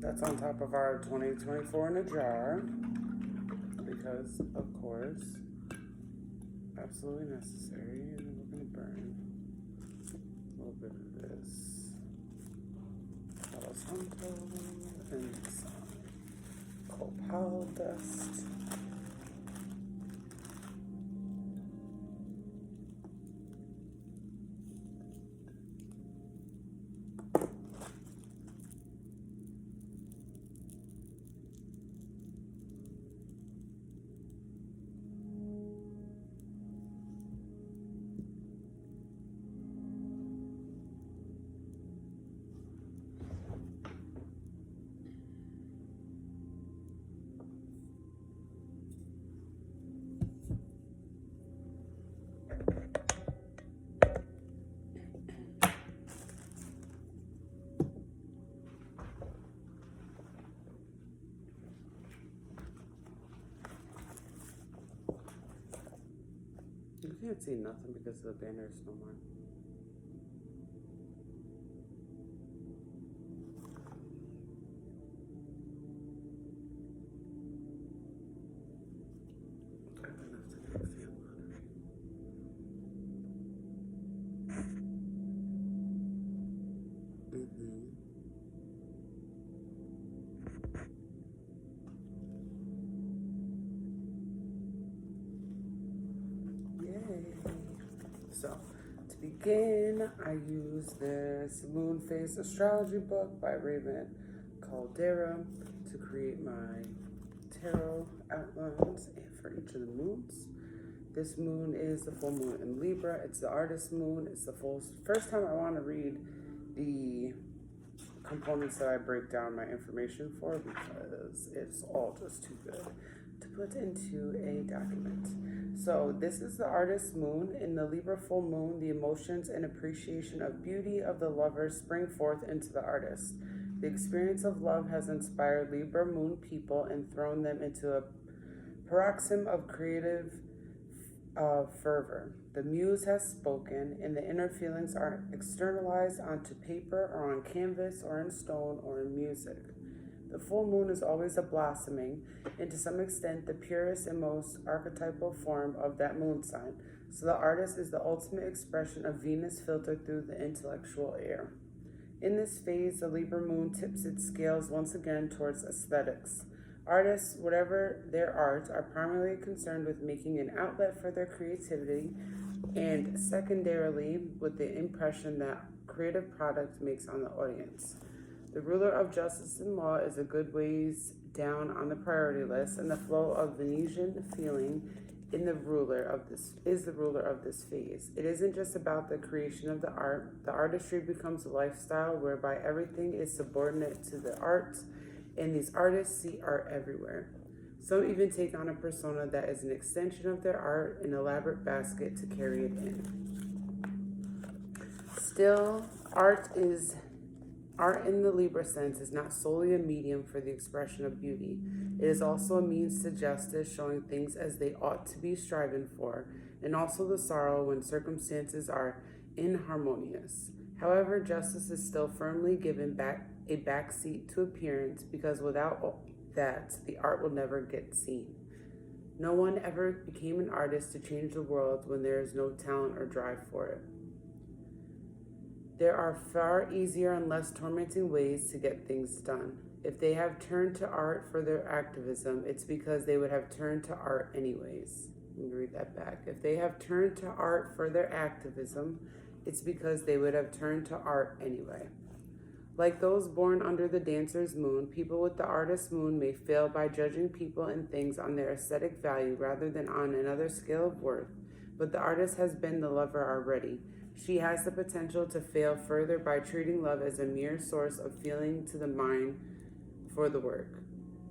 That's on top of our 2024 in a jar. Because, of course, absolutely necessary. And we're going to burn a little bit of this Palo Santo and some copal dust. You can't see nothing because the banner's no more. So, to begin, I use this Moon Phase Astrology book by Raven Caldera to create my tarot outlines for each of the moons. This moon is the full moon in Libra. It's the artist moon. It's the first time I want to read the components that I break down my information for because it's all just too good to put into a document. So this is the artist moon. In the Libra full moon, the emotions and appreciation of beauty of the lover spring forth into the artist. The experience of love has inspired Libra moon people and thrown them into a paroxysm of creative fervor. The muse has spoken, and the inner feelings are externalized onto paper or on canvas or in stone or in music. The full moon is always a blossoming, and to some extent the purest and most archetypal form of that moon sign. So the artist is the ultimate expression of Venus filtered through the intellectual air. In this phase, the Libra moon tips its scales once again towards aesthetics. Artists, whatever their art, are primarily concerned with making an outlet for their creativity and secondarily with the impression that creative product makes on the audience. The ruler of justice and law is a good ways down on the priority list, and the flow of Venetian feeling in the ruler of this phase. It isn't just about the creation of the art. The artistry becomes a lifestyle whereby everything is subordinate to the art, and these artists see art everywhere. Some even take on a persona that is an extension of their art, an elaborate basket to carry it in. Still, art in the Libra sense is not solely a medium for the expression of beauty. It is also a means to justice, showing things as they ought to be striven for, and also the sorrow when circumstances are inharmonious. However, justice is still firmly given a backseat to appearance, because without that, the art will never get seen. No one ever became an artist to change the world when there is no talent or drive for it. There are far easier and less tormenting ways to get things done. If they have turned to art for their activism, it's because they would have turned to art anyways. Let me read that back. If they have turned to art for their activism, it's because they would have turned to art anyway. Like those born under the dancer's moon, people with the artist's moon may fail by judging people and things on their aesthetic value rather than on another scale of worth. But the artist has been the lover already. She has the potential to fail further by treating love as a mere source of feeling to the mind for the work.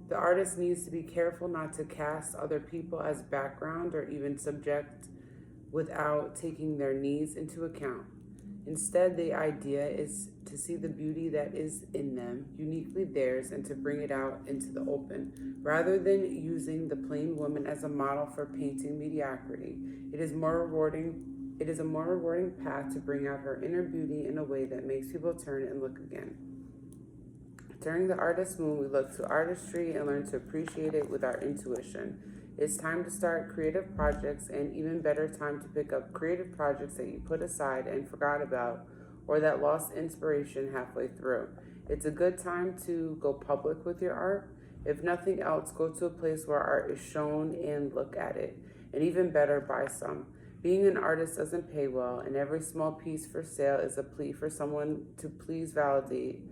The artist needs to be careful not to cast other people as background or even subject without taking their needs into account. Instead, the idea is to see the beauty that is in them, uniquely theirs, and to bring it out into the open, rather than using the plain woman as a model for painting mediocrity. It is a more rewarding path to bring out her inner beauty in a way that makes people turn and look again. During the artist moon, we look to artistry and learn to appreciate it with our intuition. It's time to start creative projects, and even better time to pick up creative projects that you put aside and forgot about, or that lost inspiration halfway through. It's a good time to go public with your art. If nothing else, go to a place where art is shown and look at it. And even better, buy some. Being an artist doesn't pay well, and every small piece for sale is a plea for someone to please validate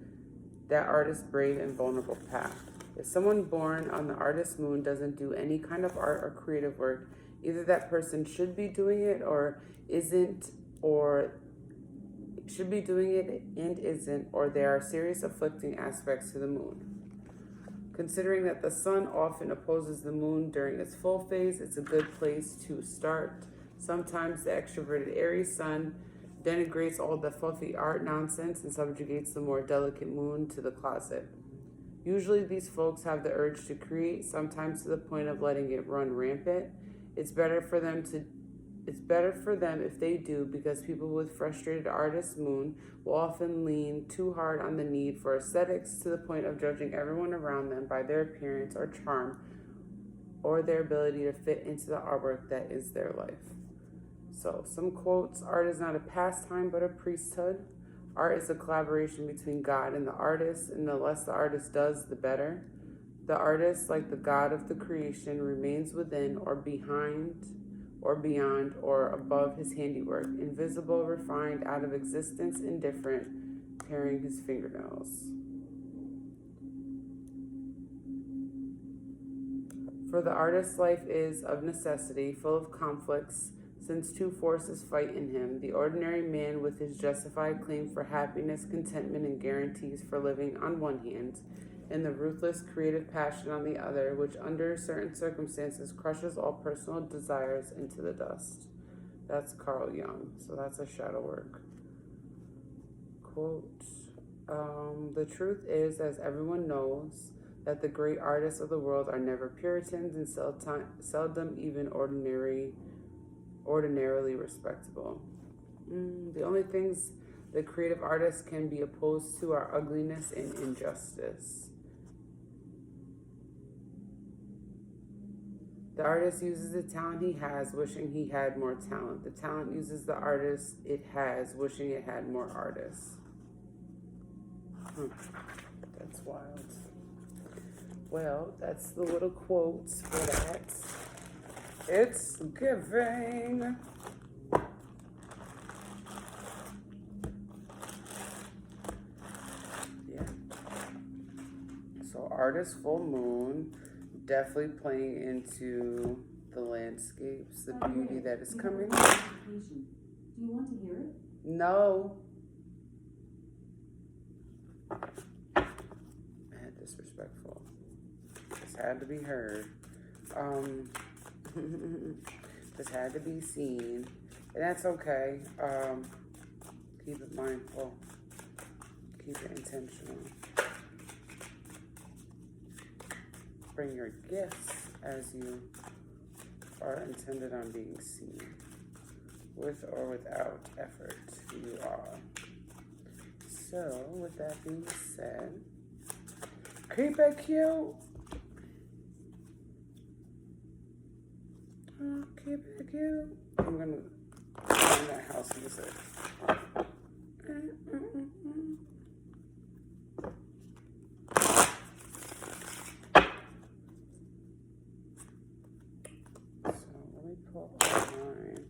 that artist's brave and vulnerable path. If someone born on the artist moon doesn't do any kind of art or creative work, either that person should be doing it or isn't, or should be doing it and isn't, or there are serious afflicting aspects to the moon. Considering that the sun often opposes the moon during its full phase, it's a good place to start. Sometimes the extroverted Aries sun denigrates all the fluffy art nonsense and subjugates the more delicate moon to the closet. Usually these folks have the urge to create, sometimes to the point of letting it run rampant. It's better for them if they do, because people with frustrated artist moon will often lean too hard on the need for aesthetics to the point of judging everyone around them by their appearance or charm or their ability to fit into the artwork that is their life. So some quotes: art is not a pastime but a priesthood. Art is a collaboration between God and the artist, and the less the artist does, the better. The artist, like the God of the creation, remains within or behind or beyond or above his handiwork, invisible, refined, out of existence, indifferent, paring his fingernails. For the artist's life is, of necessity, full of conflicts, since two forces fight in him: the ordinary man with his justified claim for happiness, contentment, and guarantees for living on one hand, and the ruthless creative passion on the other, which under certain circumstances crushes all personal desires into the dust. That's Carl Jung, so that's a shadow work. Quote, the truth is, as everyone knows, that the great artists of the world are never Puritans and seldom even ordinarily respectable. The only things the creative artists can be opposed to are ugliness and injustice. The artist uses the talent he has, wishing he had more talent. The talent uses the artist it has, wishing it had more artists. That's wild. Well, that's the little quotes for that. It's giving. Yeah. So artist full moon, definitely playing into the landscapes, the beauty that is coming. Do you want to hear it? No. Disrespectful. This had to be heard. This had to be seen, and that's okay. Keep it mindful. Keep it intentional. Bring your gifts as you are intended on being seen, with or without effort. You are. So, with that being said, keep it cute. Keep it cute. I'm gonna find that house music. So let me pull up mine.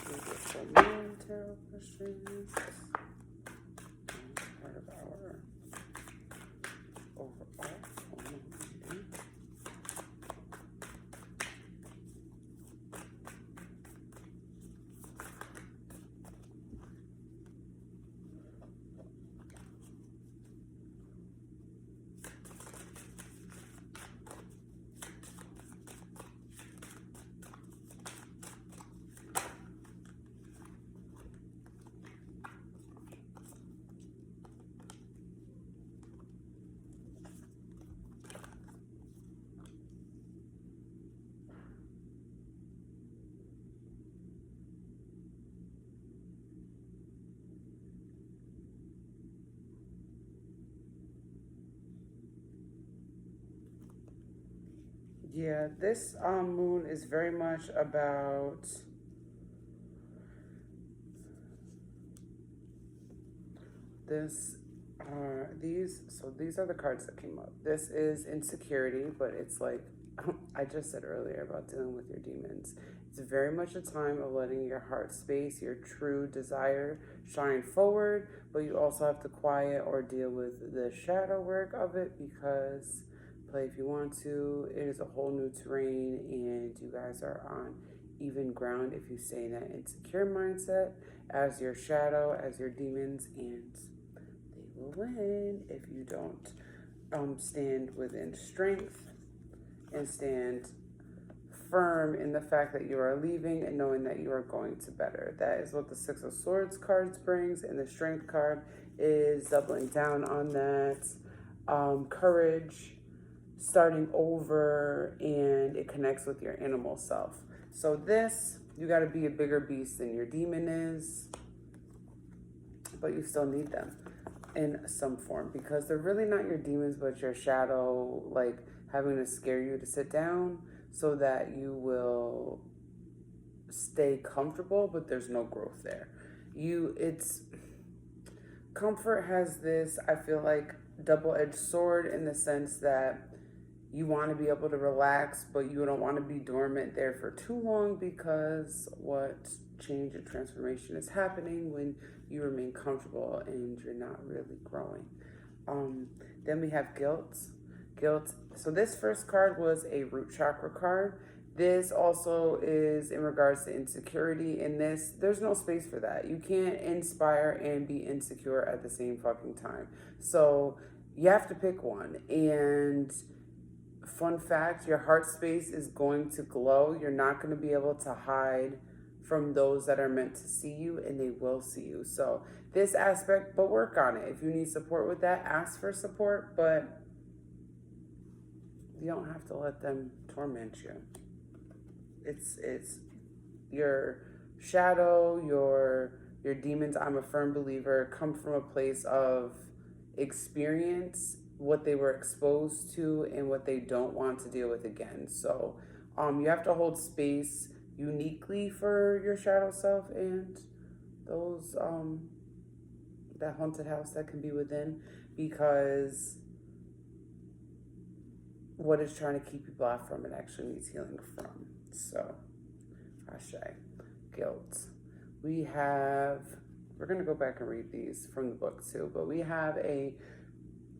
Beautiful moon tarot questions. Part of our overall full moon reading. Yeah, this moon is very much about this. These are the cards that came up. This is insecurity, but it's like I just said earlier about dealing with your demons. It's very much a time of letting your heart space, your true desire shine forward, but you also have to quiet or deal with the shadow work of it because play if you want to. It is a whole new terrain, and you guys are on even ground if you stay in that insecure mindset as your shadow, as your demons, and they will win if you don't stand within strength and stand firm in the fact that you are leaving and knowing that you are going to better. That is what the Six of Swords cards brings, and the Strength card is doubling down on that. Courage, starting over, and it connects with your animal self. So this, you got to be a bigger beast than your demon is, but you still need them in some form because they're really not your demons, but your shadow, like having to scare you to sit down so that you will stay comfortable, but there's no growth there. It's comfort has this, I feel like, double-edged sword in the sense that you want to be able to relax, but you don't want to be dormant there for too long because what change and transformation is happening when you remain comfortable and you're not really growing. Then we have guilt. Guilt. So this first card was a root chakra card. This also is in regards to insecurity. In this, there's no space for that. You can't inspire and be insecure at the same fucking time. So you have to pick one. And fun fact, your heart space is going to glow. You're not going to be able to hide from those that are meant to see you, and they will see you. So this aspect, but work on it. If you need support with that, ask for support, but you don't have to let them torment you. It's your shadow, your demons, I'm a firm believer, come from a place of experience, what they were exposed to and what they don't want to deal with again. So you have to hold space uniquely for your shadow self and those that haunted house that can be within, because what is trying to keep you blocked from it actually needs healing from. So Ashe. Guilt. We're going to go back and read these from the book too, but we have a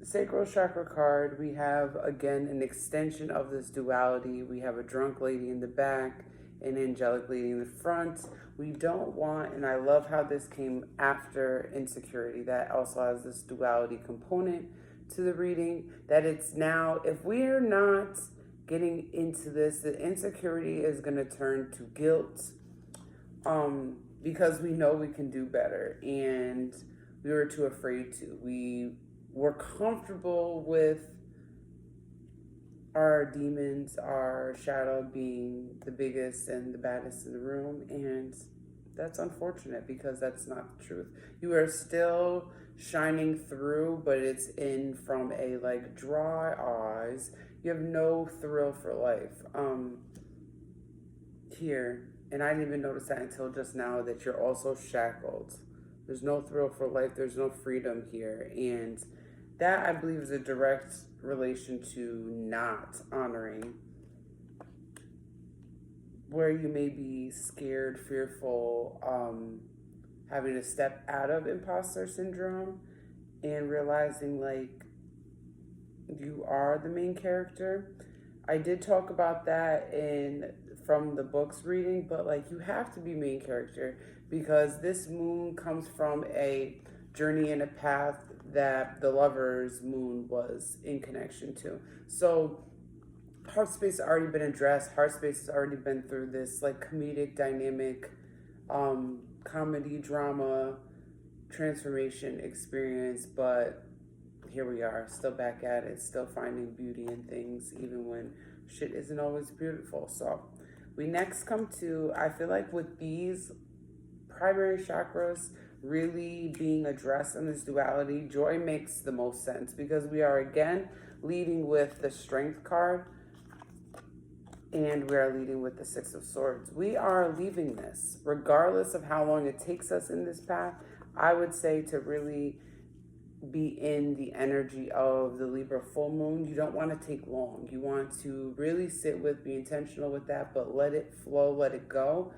sacral chakra card. We have, again, an extension of this duality. We have a drunk lady in the back, an angelic lady in the front. We don't want, and I love how this came after insecurity, that also has this duality component to the reading, that it's now, if we're not getting into this, the insecurity is going to turn to guilt, because we know we can do better and we were too afraid to. We were comfortable with our demons, our shadow being the biggest and the baddest in the room, and that's unfortunate because that's not the truth. You are still shining through, but it's in from a like dry eyes. You have no thrill for life here, and I didn't even notice that until just now, that you're also shackled. There's no thrill for life. There's no freedom here, and that, I believe, is a direct relation to not honoring, where you may be scared, fearful, having to step out of imposter syndrome and realizing like you are the main character. I did talk about that from the book's reading, but like you have to be main character because this moon comes from a journey and a path that the lover's moon was in connection to. So heart space has already been addressed. Heart space has already been through this like comedic dynamic, comedy, drama, transformation experience, but here we are, still back at it, still finding beauty in things, even when shit isn't always beautiful. So we next come to, I feel like with these primary chakras really being addressed in this duality, joy makes the most sense because we are again leading with the strength card. And we are leading with the Six of Swords. We are leaving this, regardless of how long it takes us in this path. I would say to really be in the energy of the Libra full moon. You don't want to take long. You want to really sit with, be intentional with that, but let it flow, let it go,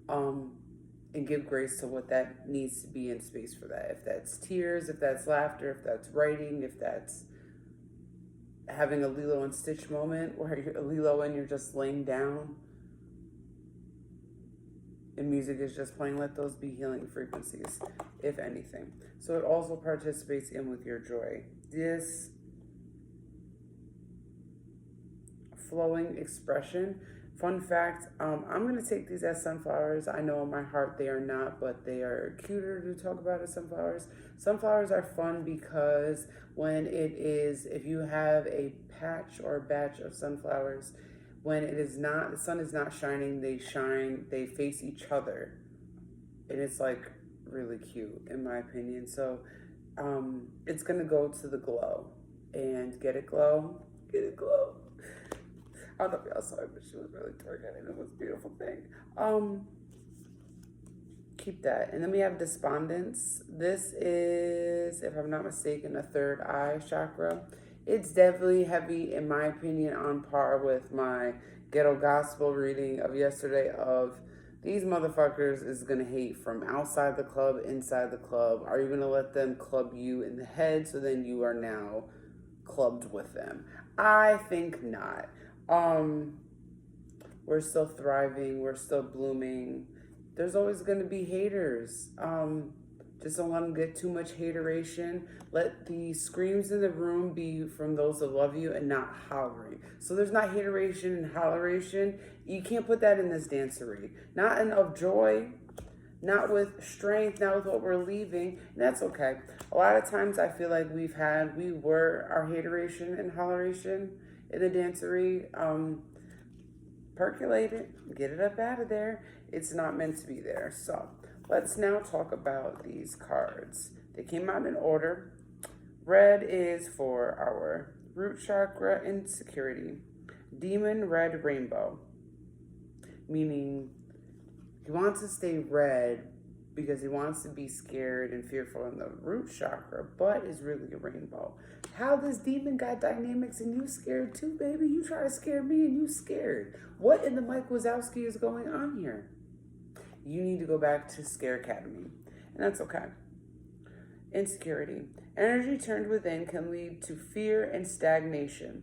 and give grace to what that needs to be in space for that. If that's tears, if that's laughter, if that's writing, if that's having a Lilo and Stitch moment where you're Lilo and you're just laying down and music is just playing, let those be healing frequencies, if anything. So it also participates in with your joy. This flowing expression. Fun fact, I'm going to take these as sunflowers. I know in my heart they are not, but they are cuter to talk about as sunflowers. Sunflowers are fun because when it is, if you have a patch or a batch of sunflowers, when it is not, the sun is not shining, they face each other. And it's like really cute in my opinion. So it's going to go to the glow and get it glow. I don't know if y'all saw it, but she was really twerking and it was a beautiful thing. Keep that. And then we have despondence. This is, if I'm not mistaken, a third eye chakra. It's definitely heavy, in my opinion, on par with my ghetto gospel reading of yesterday of these motherfuckers is going to hate from outside the club, inside the club. Are you going to let them club you in the head so then you are now clubbed with them? I think not. We're still thriving. We're still blooming. There's always going to be haters. Just don't let them get too much hateration. Let the screams in the room be from those that love you and not hollering. So there's not hateration and holleration. You can't put that in this dancery. Not in of joy, not with strength, not with what we're leaving. And that's okay. A lot of times I feel like we were our hateration and holleration in the dancery. Percolate it, get it up out of there. It's not meant to be there. So let's now talk about these cards. They came out in order. Red is for our root chakra insecurity. Demon red rainbow, meaning he wants to stay red because he wants to be scared and fearful in the root chakra, but is really a rainbow. How this demon got dynamics and you scared too, baby? You try to scare me and you scared. What in the Mike Wazowski is going on here? You need to go back to Scare Academy, and that's okay. Insecurity. Energy turned within can lead to fear and stagnation.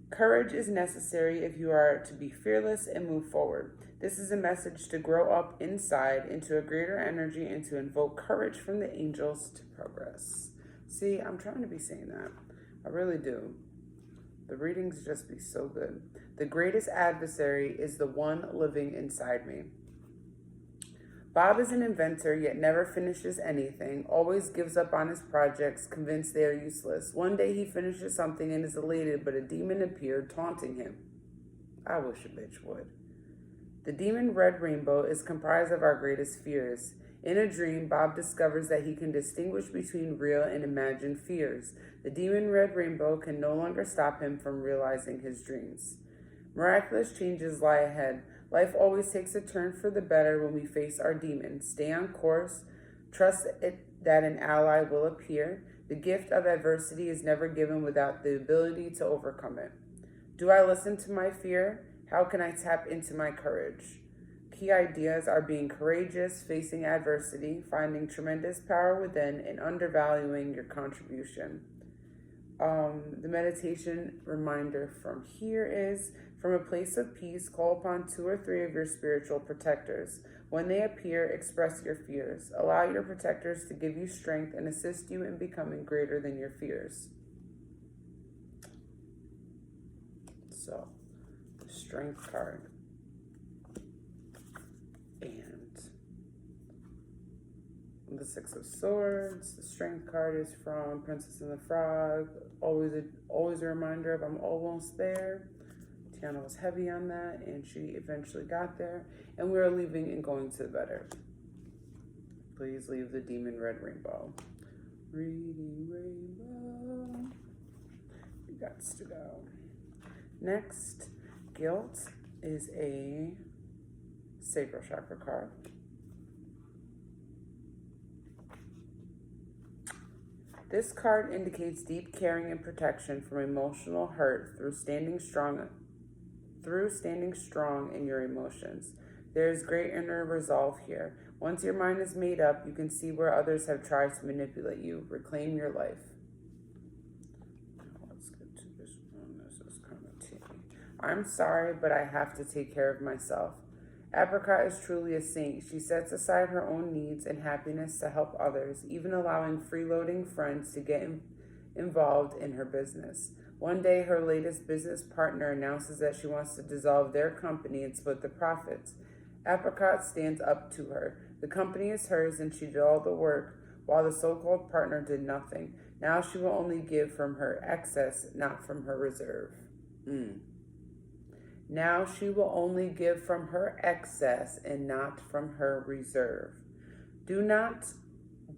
Courage is necessary if you are to be fearless and move forward. This is a message to grow up inside into a greater energy and to invoke courage from the angels to progress. See, I'm trying to be saying that. I really do. The readings just be so good. The greatest adversary is the one living inside me. Bob is an inventor, yet never finishes anything, always gives up on his projects, convinced they are useless. One day he finishes something and is elated, but a demon appeared, taunting him. I wish a bitch would. The demon red rainbow is comprised of our greatest fears. In a dream, Bob discovers that he can distinguish between real and imagined fears. The demon red rainbow can no longer stop him from realizing his dreams. Miraculous changes lie ahead. Life always takes a turn for the better when we face our demons. Stay on course. Trust that an ally will appear. The gift of adversity is never given without the ability to overcome it. Do I listen to my fear? How can I tap into my courage? Key ideas are being courageous, facing adversity, finding tremendous power within, and undervaluing your contribution. The meditation reminder from here is, from a place of peace, call upon 2 or 3 of your spiritual protectors. When they appear, express your fears. Allow your protectors to give you strength and assist you in becoming greater than your fears. So, the Strength card. And the Six of Swords. The Strength card is from Princess and the Frog. Always a reminder of I'm almost there. Tiana was heavy on that, and she eventually got there. And we are leaving and going to the better. Please leave the demon red rainbow. Reading rainbow. You got to go. Next, guilt is a sacral chakra card. This card indicates deep caring and protection from emotional hurt through standing strong in your emotions. There is great inner resolve here. Once your mind is made up, you can see where others have tried to manipulate you. Reclaim your life. Now let's get to this one. This is kind of tea. I'm sorry, but I have to take care of myself. Apricot is truly a saint. She sets aside her own needs and happiness to help others, even allowing freeloading friends to get involved in her business. One day, her latest business partner announces that she wants to dissolve their company and split the profits. Apricot stands up to her. The company is hers and she did all the work, while the so-called partner did nothing. Now she will only give from her excess, not from her reserve. Now she will only give from her excess and not from her reserve. Do not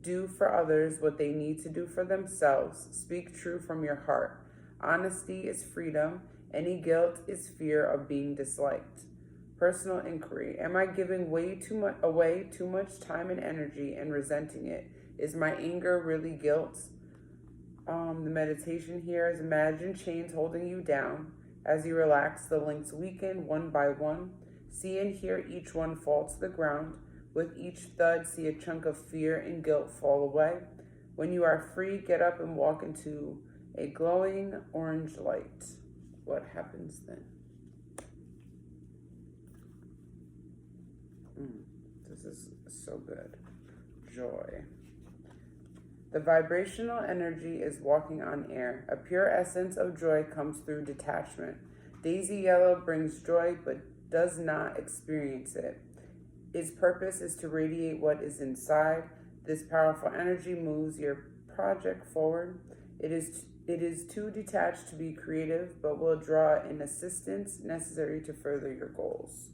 do for others what they need to do for themselves. Speak true from your heart. Honesty is freedom. Any guilt is fear of being disliked. Personal inquiry. Am I giving away too much time and energy and resenting it? Is my anger really guilt? The meditation here is imagine chains holding you down. As you relax, the links weaken one by one. See and hear each one fall to the ground. With each thud, see a chunk of fear and guilt fall away. When you are free, get up and walk into a glowing orange light. What happens then? This is so good. Joy. The vibrational energy is walking on air. A pure essence of joy comes through detachment. Daisy Yellow brings joy but does not experience it. Its purpose is to radiate what is inside. This powerful energy moves your project forward. It is too detached to be creative, but will draw in assistance necessary to further your goals.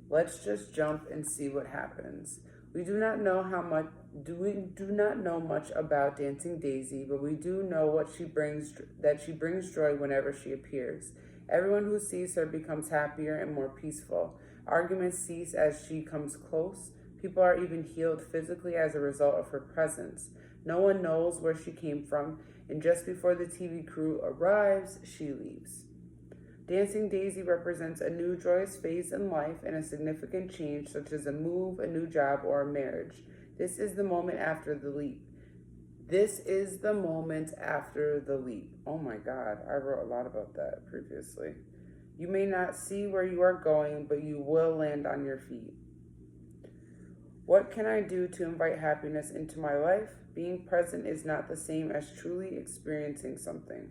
Let's just jump and see what happens. We do not know much about Dancing Daisy, but we do know that she brings joy whenever she appears. Everyone who sees her becomes happier and more peaceful. Arguments cease as she comes close. People are even healed physically as a result of her presence. No one knows where she came from, and just before the TV crew arrives, she leaves. Dancing Daisy represents a new joyous phase in life and a significant change such as a move, a new job, or a marriage. This is the moment after the leap. Oh my God, I wrote a lot about that previously. You may not see where you are going, but you will land on your feet. What can I do to invite happiness into my life? Being present is not the same as truly experiencing something.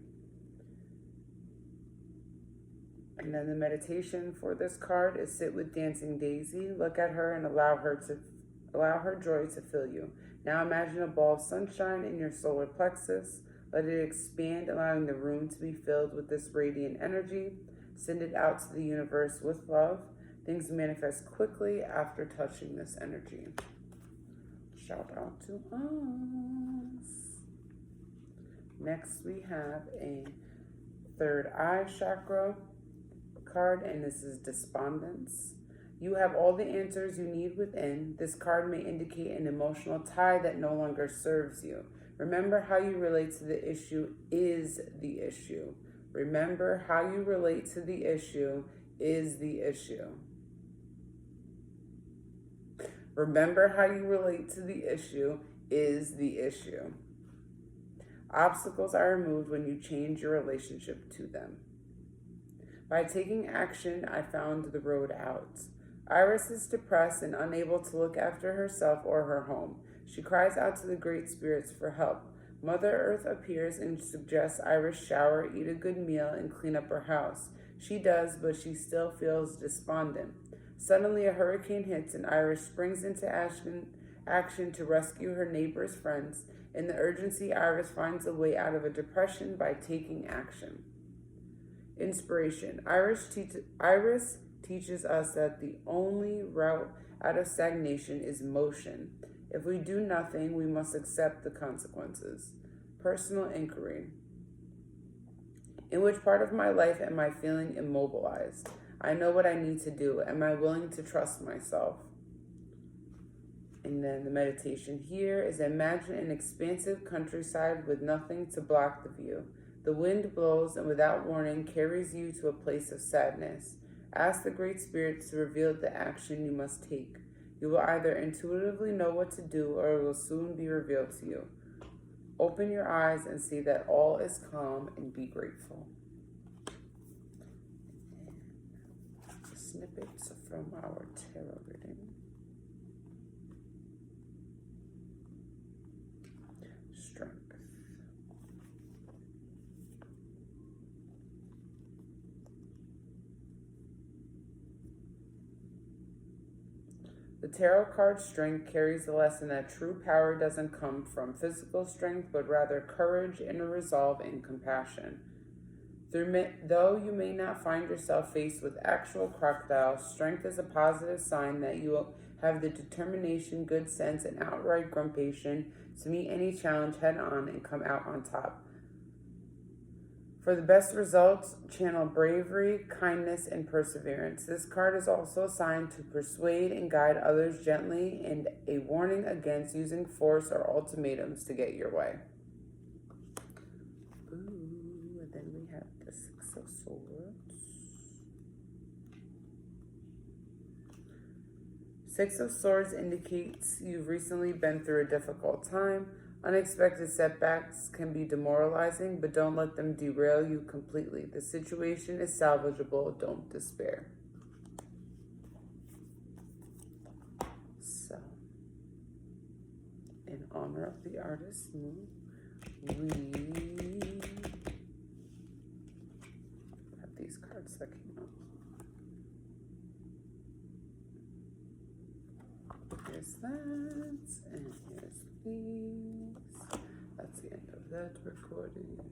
And then the meditation for this card is sit with Dancing Daisy. Look at her and allow her joy to fill you. Now imagine a ball of sunshine in your solar plexus. Let it expand, allowing the room to be filled with this radiant energy. Send it out to the universe with love. Things manifest quickly after touching this energy. Shout out to us. Next we have a third eye chakra card, and this is despondence. You have all the answers you need within. This card may indicate an emotional tie that no longer serves you. Remember how you relate to the issue is the issue. Remember how you relate to the issue is the issue. Remember how you relate to the issue is the issue. Obstacles are removed when you change your relationship to them. By taking action, I found the road out. Iris is depressed and unable to look after herself or her home. She cries out to the great spirits for help. Mother Earth appears and suggests Iris shower, eat a good meal, and clean up her house. She does, but she still feels despondent. Suddenly, a hurricane hits and Iris springs into action to rescue her neighbor's friends. In the urgency, Iris finds a way out of a depression by taking action. Inspiration. Iris teaches us that the only route out of stagnation is motion. If we do nothing, we must accept the consequences. Personal inquiry. In which part of my life am I feeling immobilized? I know what I need to do. Am I willing to trust myself? And then the meditation here is imagine an expansive countryside with nothing to block the view. The wind blows and without warning carries you to a place of sadness. Ask the Great Spirit to reveal the action you must take. You will either intuitively know what to do or it will soon be revealed to you. Open your eyes and see that all is calm and be grateful. And snippets from our tarot reading. Strength. The tarot card Strength carries the lesson that true power doesn't come from physical strength, but rather courage, inner resolve, and compassion. Though you may not find yourself faced with actual crocodiles, strength is a positive sign that you have the determination, good sense, and outright grumpation to meet any challenge head on and come out on top. For the best results, channel bravery, kindness, and perseverance. This card is also assigned to persuade and guide others gently and a warning against using force or ultimatums to get your way. Ooh, and then we have the Six of Swords. Six of Swords indicates you've recently been through a difficult time. Unexpected setbacks can be demoralizing, but don't let them derail you completely. The situation is salvageable. Don't despair. So, in honor of the artist moon, we have these cards that came out. Here's that, and here's these. That's the end of that recording.